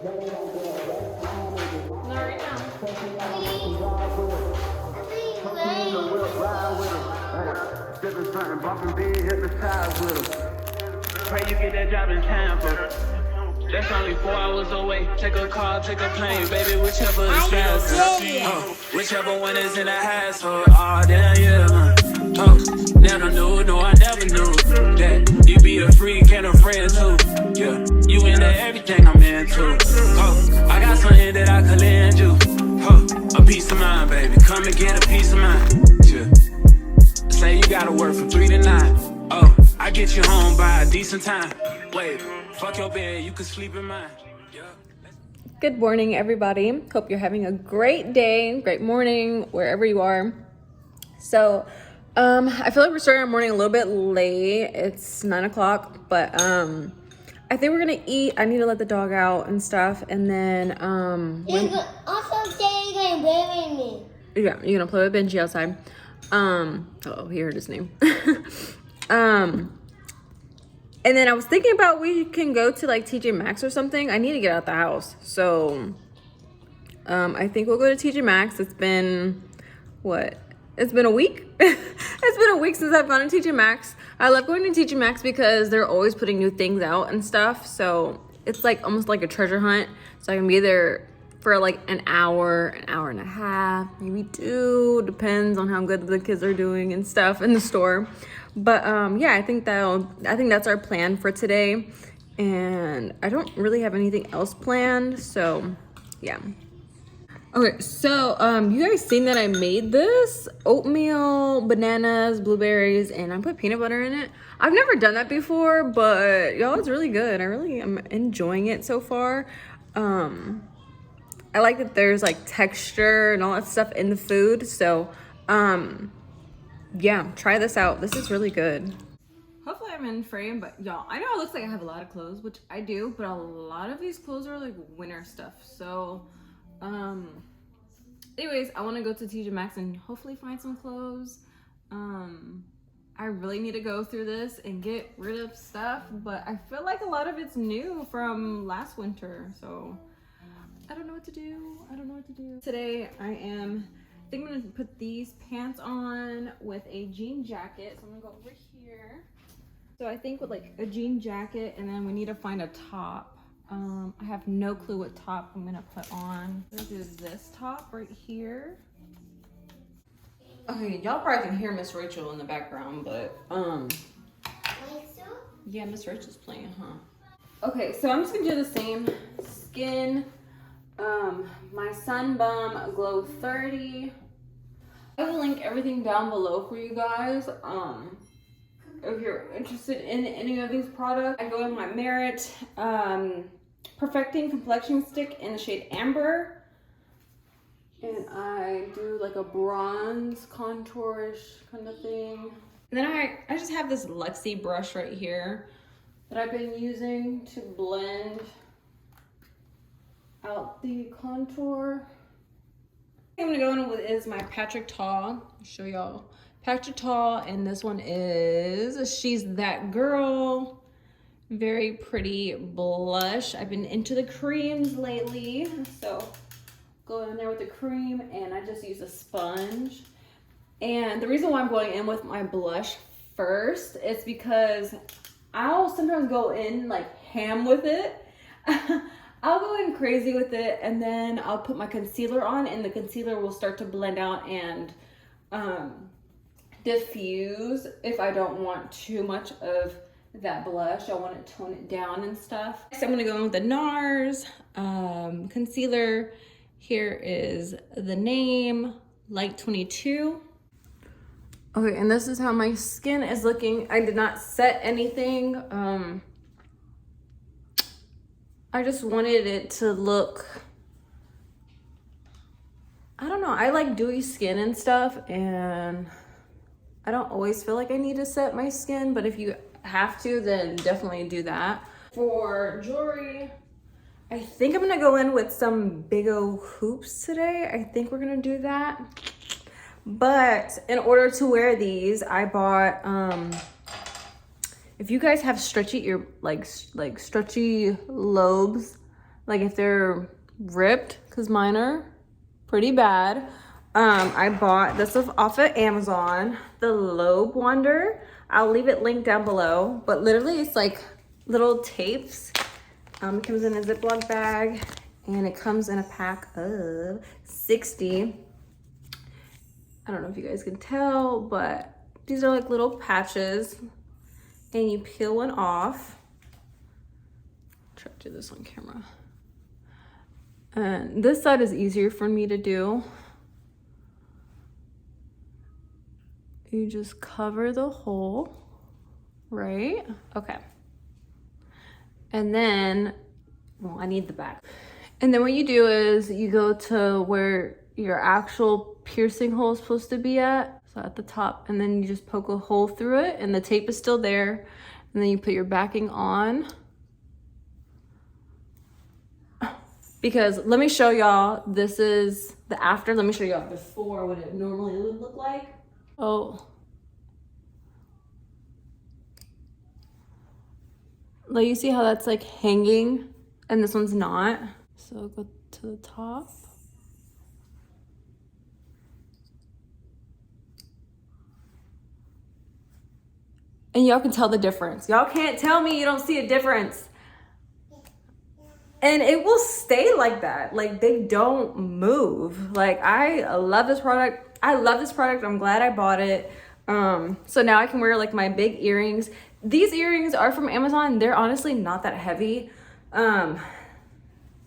Not right now. Pray you get that job in time for. That's only 4 hours away. Take a car, take a plane, baby, whichever is faster. Whichever one is in the household. Oh, damn, yeah, man. Oh, never knew, no, I never knew that you be a freak and a friend too. Yeah, you into everything I'm into. Oh, I got something that I could lend you. Oh, a peace of mind, baby. Come and get a piece of mind. Yeah. Say you gotta work from 3 to 9. Oh, I get you home by a decent time. Wait, fuck your bed, you can sleep in mine. Yeah. Good morning, everybody. Hope you're having a great day, great morning, wherever you are. So, I feel like we're starting our morning a little bit late. It's 9 o'clock, but I think we're gonna eat. I need to let the dog out and stuff, and then Also, say you're gonna play with me. yeah, you're gonna play with Benji outside. Oh, he heard his name. And then I was thinking about we can go to like Tjmaxx or something. I need to get out the house. So I think we'll go to Tjmaxx. It's been what? It's been a week. It's been a week since I've gone to Tjmaxx. I love going to Tjmaxx because they're always putting new things out and stuff. So it's like almost like a treasure hunt. So I can be there for like an hour and a half, maybe 2, depends on how good the kids are doing and stuff in the store. But yeah, I think that's our plan for today. And I don't really have anything else planned, so yeah. Okay, so you guys seen that I made this oatmeal, bananas, blueberries, and I put peanut butter in it. I've never done that before, but y'all, it's really good. I really am enjoying it so far. I like that there's like texture and all that stuff in the food. So yeah, try this out. This is really good. Hopefully I'm in frame, but y'all, I know it looks like I have a lot of clothes, which I do, but a lot of these clothes are like winter stuff. So anyways, I want to go to Tjmaxx and hopefully find some clothes. I really need to go through this and get rid of stuff, but I feel like a lot of it's new from last winter, so I don't know what to do. Today I think I'm gonna put these pants on with a jean jacket. So I'm gonna go over here. So I think with like a jean jacket, and then we need to find a top. I have no clue what top I'm gonna put on. I'm gonna do this top right here. Okay, y'all probably can hear Miss Rachel in the background, but yeah, Miss Rachel's playing, huh? Okay, so I'm just gonna do the same skin. My Sun Bum Glow 30. I will link everything down below for you guys. If you're interested in any of these products, I go with my Merit Perfecting Complexion Stick in the shade Amber. And I do like a bronze contourish kind of thing. And then I just have this Lexi brush right here that I've been using to blend out the contour. I'm gonna go in with is my Patrick Tall. I'll show y'all Patrick Tall, and this one is She's That Girl. Very pretty blush. I've been into the creams lately, so go in there with the cream, and I just use a sponge. And the reason why I'm going in with my blush first is because I'll sometimes go in like ham with it. I'll go in crazy with it, and then I'll put my concealer on, and the concealer will start to blend out and diffuse if I don't want too much of that blush. I want to tone it down and stuff. Next, I'm going to go in with the NARS concealer. Here is the name, Light 22. Okay, and this is how my skin is looking. I did not set anything. I just wanted it to look, I don't know, I like dewy skin and stuff, and I don't always feel like I need to set my skin, but if you have to, then definitely do that. For jewelry, I think I'm gonna go in with some big O hoops today. I think we're gonna do that. But in order to wear these, I bought, if you guys have stretchy ear, like stretchy lobes, like if they're ripped, because mine are pretty bad. I bought this off of Amazon, the Lobe Wonder. I'll leave it linked down below, but literally it's like little tapes. It comes in a Ziploc bag and it comes in a pack of 60. I don't know if you guys can tell, but these are like little patches and you peel one off. Try to do this on camera. And this side is easier for me to do. You just cover the hole, right? Okay. And then, well, I need the back. And then what you do is you go to where your actual piercing hole is supposed to be at. So at the top, and then you just poke a hole through it and the tape is still there. And then you put your backing on. Because let me show y'all, this is the after. Let me show y'all before what it normally would look like. Oh. Like you see how that's like hanging and this one's not? So go to the top. And y'all can tell the difference. Y'all can't tell me you don't see a difference. And it will stay like that. Like they don't move. Like I love this product. I'm glad I bought it. So now I can wear like my big earrings. These earrings are from Amazon. They're honestly not that heavy.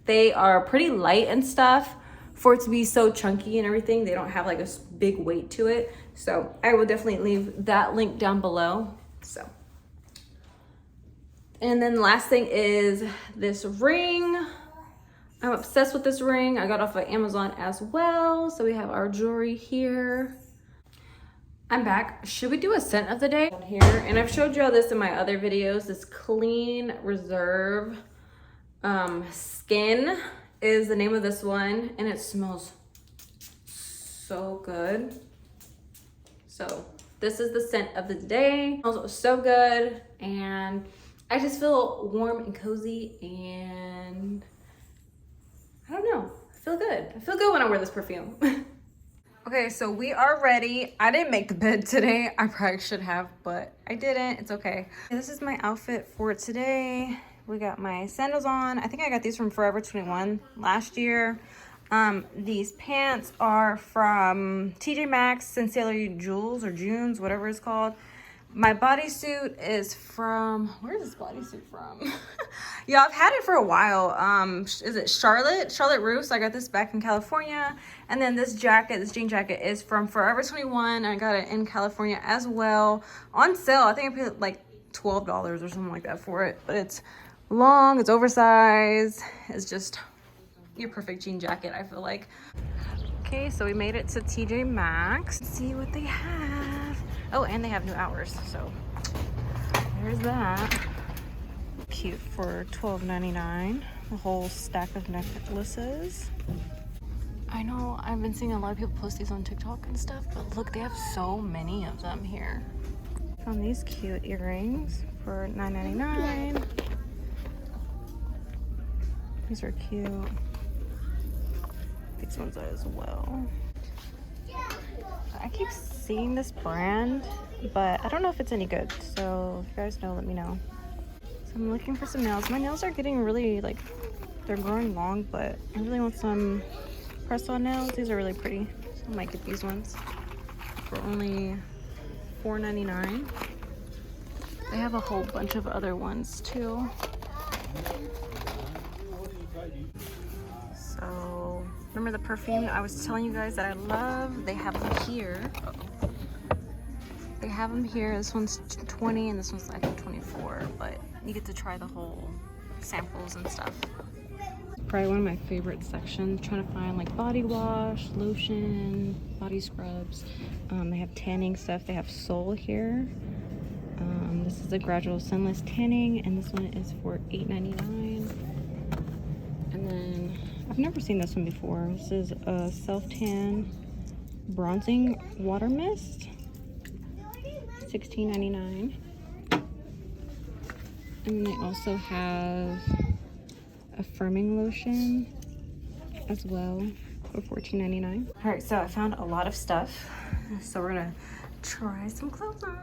They are pretty light and stuff for it to be so chunky and everything. They don't have like a big weight to it. So I will definitely leave that link down below. So. And then the last thing is this ring. I'm obsessed with this ring. I got off of Amazon as well. So we have our jewelry here. I'm back. Should we do a scent of the day here? And I've showed you all this in my other videos. This Clean Reserve Skin is the name of this one. And it smells so good. So this is the scent of the day. It smells so good. And I just feel warm and cozy and I don't know, I feel good. I feel good when I wear this perfume. Okay, so we are ready. I didn't make the bed today. I probably should have, but I didn't. It's okay. This is my outfit for today. We got my sandals on. I think I got these from Forever 21 last year. These pants are from Tjmaxx, Sincerely Jules or Junes, whatever it's called. My bodysuit is from, where's this bodysuit from? Yeah, I've had it for a while. Is it Charlotte Russe? I got this back in California. And then this jacket, this jean jacket is from Forever 21. I got it in California as well. On sale, I think I paid like $12 or something like that for it. But it's long, it's oversized. It's just your perfect jean jacket, I feel like. Okay, so we made it to Tjmaxx. Let's see what they have. Oh, and they have new hours, so there's that. Cute for $12.99. A whole stack of necklaces. I know I've been seeing a lot of people post these on TikTok and stuff, but look, they have so many of them here. Found these cute earrings for $9.99. These are cute. These ones are as well. I keep seeing this brand, but I don't know if it's any good. So if you guys know, let me know. So I'm looking for some nails. My nails are getting really like, they're growing long, but I really want some press-on nails. These are really pretty. So I might get these ones for only $4.99. They have a whole bunch of other ones too. So remember the perfume I was telling you guys that I love? They have them here. They have them here. This one's 20 and this one's I think 24, but you get to try the whole samples and stuff. Probably one of my favorite sections, trying to find like body wash, lotion, body scrubs. They have tanning stuff. They have Soul here. This is a gradual sunless tanning, and this one is for $8.99. And then I've never seen this one before. This is a self-tan bronzing water mist, $16.99. And they also have a firming lotion as well for $14.99. All right, so I found a lot of stuff. So we're gonna try some clothes on.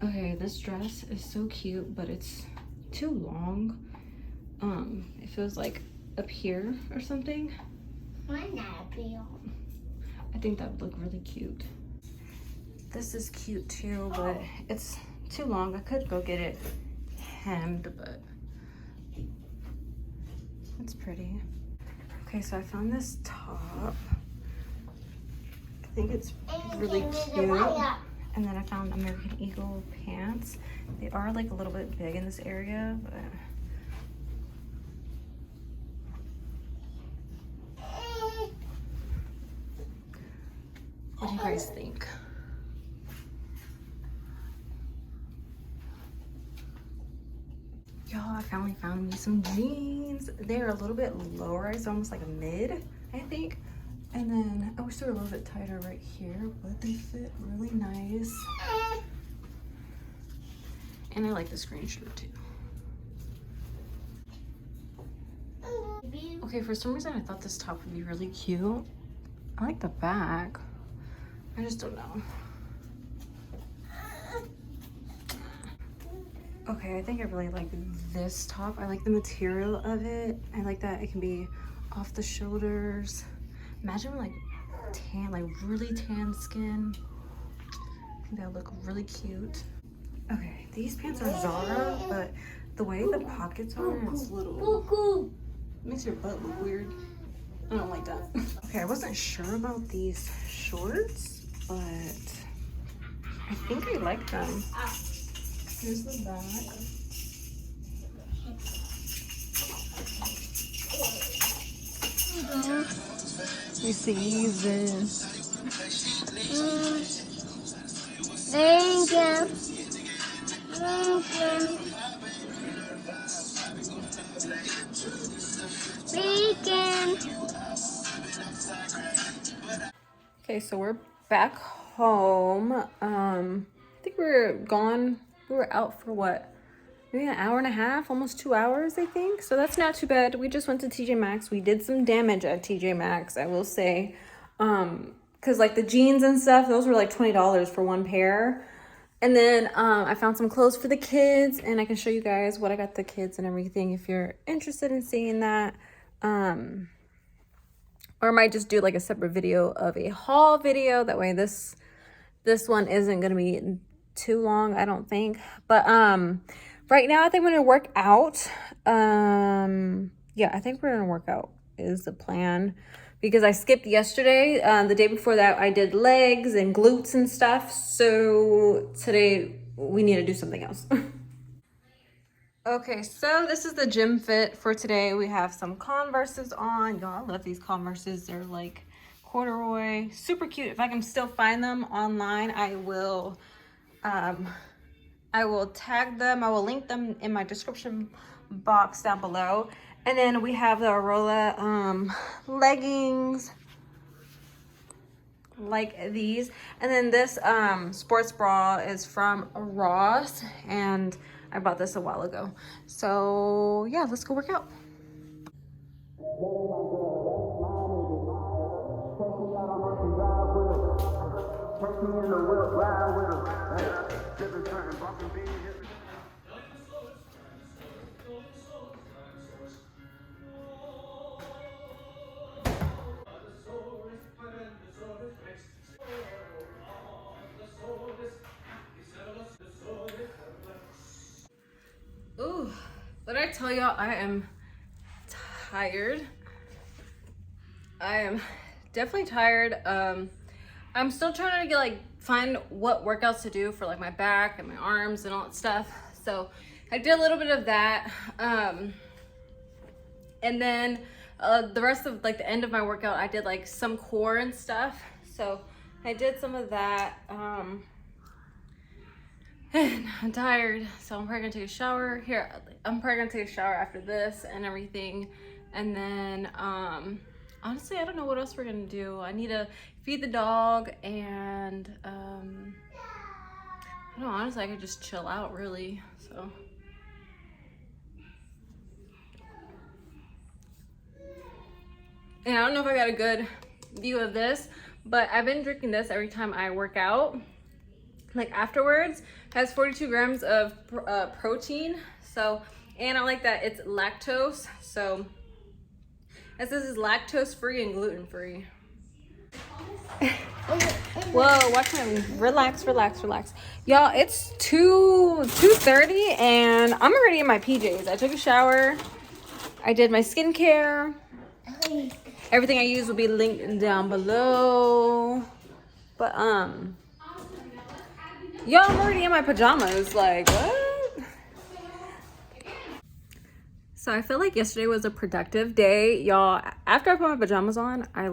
Okay, this dress is so cute, but it's too long. It feels like up here or something. Why not be on? I think that would look really cute. This is cute too, but it's too long. I could go get it hemmed, but it's pretty. Okay, so I found this top. I think it's really cute. And then I found American Eagle pants. They are like a little bit big in this area, but what do you guys think? Y'all, I finally found me some jeans. They're a little bit low rise, almost like a mid, I think. And then I wish they were a little bit tighter right here, but they fit really nice. And I like this green shirt too. Okay, for some reason I thought this top would be really cute. I like the back. I just don't know. Okay, I think I really like this top. I like the material of it. I like that it can be off the shoulders. Imagine like tan, like really tan skin. I think that would look really cute. Okay, these pants are Zara, but the way the pockets are, it's little. Makes your butt look weird. I don't like that. Okay, I wasn't sure about these shorts, but I think I like them. Here's the back. You see this. Thank you. Bacon. Okay, so we're back home. I think we were out for what? Maybe an hour and a half, almost 2 hours, I think. So that's not too bad. We just went to Tjmaxx. We did some damage at Tjmaxx, I will say. Cause like the jeans and stuff, those were like $20 for one pair. And then I found some clothes for the kids, and I can show you guys what I got the kids and everything if you're interested in seeing that. Or I might just do like a separate video of a haul video. That way this one isn't gonna be too long, I don't think. But right now I think I'm gonna work out. Yeah, I think we're gonna work out is the plan. Because I skipped yesterday. The day before that I did legs and glutes and stuff. So today we need to do something else. Okay, so this is the gym fit for today. We have some Converses on. Y'all, I love these Converses. They're like corduroy, super cute. If I can still find them online, I will tag them. I will link them in my description box down below. And then we have the Arola leggings like these. And then this sports bra is from Ross, and I bought this a while ago. So yeah, let's go work out. Ooh, what I tell y'all, I am tired. I am definitely tired. I'm still trying to get find what workouts to do for like my back and my arms and all that stuff. So I did a little bit of that. And then the rest of like the end of my workout, I did like some core and stuff. So I did some of that. And I'm tired, so I'm probably gonna take a shower here. I'm probably gonna take a shower after this and everything. And then honestly, I don't know what else we're gonna do. I need to feed the dog, and I don't know, honestly I could just chill out really. So And I don't know if I got a good view of this, but I've been drinking this every time I work out. Like afterwards, has 42 grams of protein. So, and I like that it's lactose. So, it says it's lactose free and gluten free. Whoa, watch me. Relax. Y'all, it's 2:30 and I'm already in my PJs. I took a shower. I did my skincare. Everything I use will be linked down below. But y'all, I'm already in my pajamas. Like, what? So I feel like yesterday was a productive day, y'all. After I put my pajamas on, I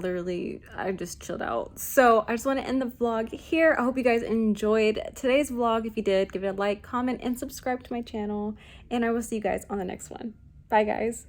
just chilled out. So I just want to end the vlog here. I hope you guys enjoyed today's vlog. If you did, give it a like, comment, and subscribe to my channel. And I will see you guys on the next one. Bye, guys.